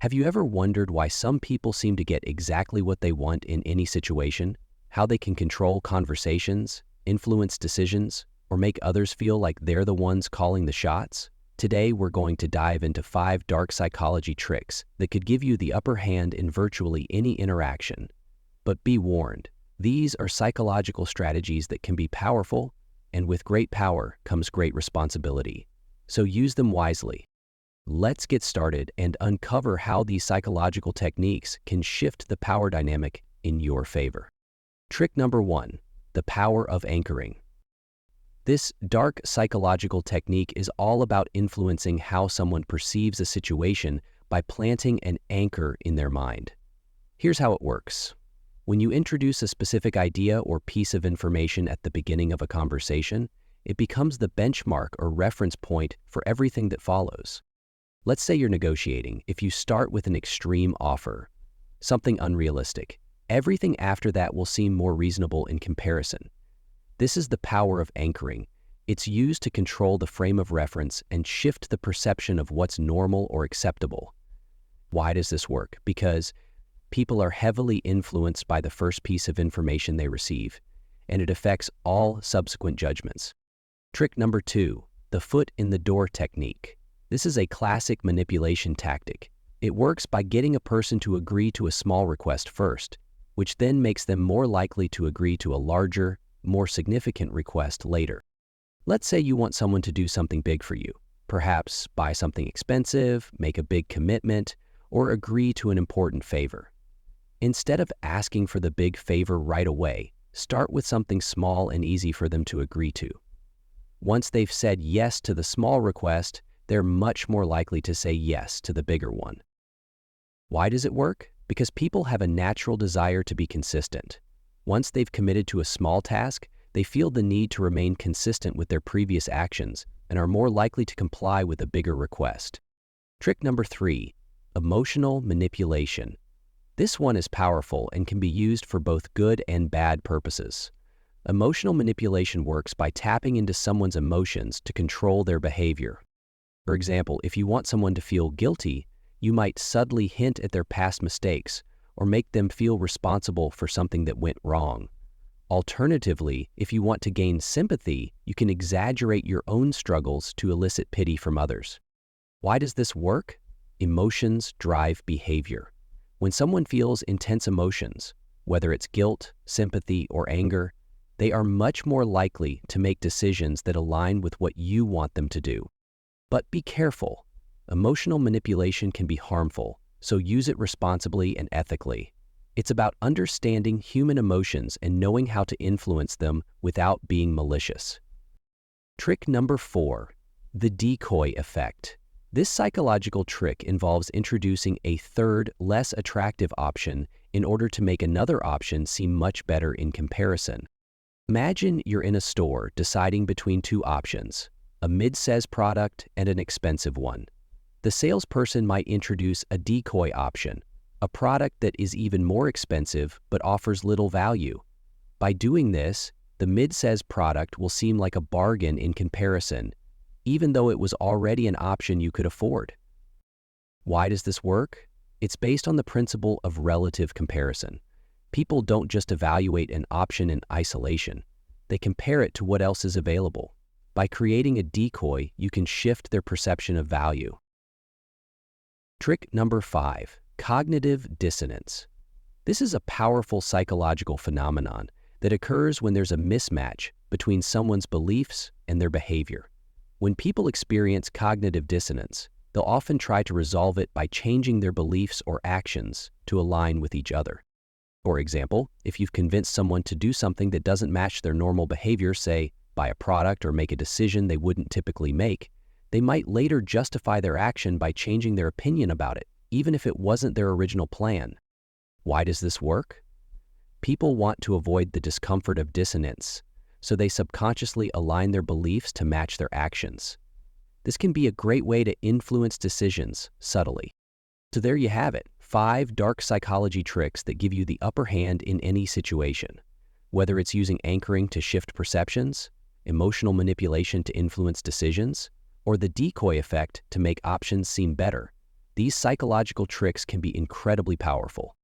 Have you ever wondered why some people seem to get exactly what they want in any situation? How they can control conversations, influence decisions, or make others feel like they're the ones calling the shots? Today, we're going to dive into 5 dark psychology tricks that could give you the upper hand in virtually any interaction. But be warned, these are psychological strategies that can be powerful, and with great power comes great responsibility. So use them wisely. Let's get started and uncover how these psychological techniques can shift the power dynamic in your favor. Trick number 1, the power of anchoring. This dark psychological technique is all about influencing how someone perceives a situation by planting an anchor in their mind. Here's how it works. When you introduce a specific idea or piece of information at the beginning of a conversation, it becomes the benchmark or reference point for everything that follows. Let's say you're negotiating. If you start with an extreme offer, something unrealistic, everything after that will seem more reasonable in comparison. This is the power of anchoring. It's used to control the frame of reference and shift the perception of what's normal or acceptable. Why does this work? Because people are heavily influenced by the first piece of information they receive, and it affects all subsequent judgments. Trick number 2, the foot in the door technique. This is a classic manipulation tactic. It works by getting a person to agree to a small request first, which then makes them more likely to agree to a larger, more significant request later. Let's say you want someone to do something big for you, perhaps buy something expensive, make a big commitment, or agree to an important favor. Instead of asking for the big favor right away, start with something small and easy for them to agree to. Once they've said yes to the small request, they're much more likely to say yes to the bigger one. Why does it work? Because people have a natural desire to be consistent. Once they've committed to a small task, they feel the need to remain consistent with their previous actions and are more likely to comply with a bigger request. Trick number 3, emotional manipulation. This one is powerful and can be used for both good and bad purposes. Emotional manipulation works by tapping into someone's emotions to control their behavior. For example, if you want someone to feel guilty, you might subtly hint at their past mistakes or make them feel responsible for something that went wrong. Alternatively, if you want to gain sympathy, you can exaggerate your own struggles to elicit pity from others. Why does this work? Emotions drive behavior. When someone feels intense emotions, whether it's guilt, sympathy, or anger, they are much more likely to make decisions that align with what you want them to do. But be careful. Emotional manipulation can be harmful, so use it responsibly and ethically. It's about understanding human emotions and knowing how to influence them without being malicious. Trick number 4, the decoy effect. This psychological trick involves introducing a third, less attractive option in order to make another option seem much better in comparison. Imagine you're in a store deciding between 2 options, a mid-size product and an expensive one. The salesperson might introduce a decoy option, a product that is even more expensive but offers little value. By doing this, the mid-size product will seem like a bargain in comparison, even though it was already an option you could afford. Why does this work? It's based on the principle of relative comparison. People don't just evaluate an option in isolation. They compare it to what else is available. By creating a decoy, you can shift their perception of value. Trick number 5, cognitive dissonance. This is a powerful psychological phenomenon that occurs when there's a mismatch between someone's beliefs and their behavior. When people experience cognitive dissonance, they'll often try to resolve it by changing their beliefs or actions to align with each other. For example, if you've convinced someone to do something that doesn't match their normal behavior, say, buy a product or make a decision they wouldn't typically make, they might later justify their action by changing their opinion about it, even if it wasn't their original plan. Why does this work? People want to avoid the discomfort of dissonance, so they subconsciously align their beliefs to match their actions. This can be a great way to influence decisions subtly. So there you have it, 5 dark psychology tricks that give you the upper hand in any situation. Whether it's using anchoring to shift perceptions, emotional manipulation to influence decisions, or the decoy effect to make options seem better, These psychological tricks can be incredibly powerful.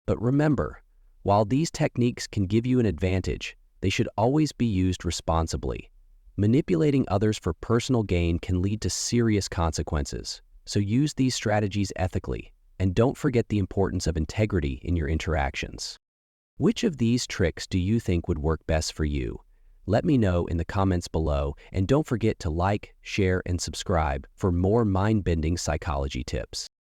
But remember, while these techniques can give you an advantage, they should always be used responsibly. Manipulating others for personal gain can lead to serious consequences, so use these strategies ethically, and don't forget the importance of integrity in your interactions. Which of these tricks do you think would work best for you? Let me know in the comments below, and don't forget to like, share, and subscribe for more mind-bending psychology tips.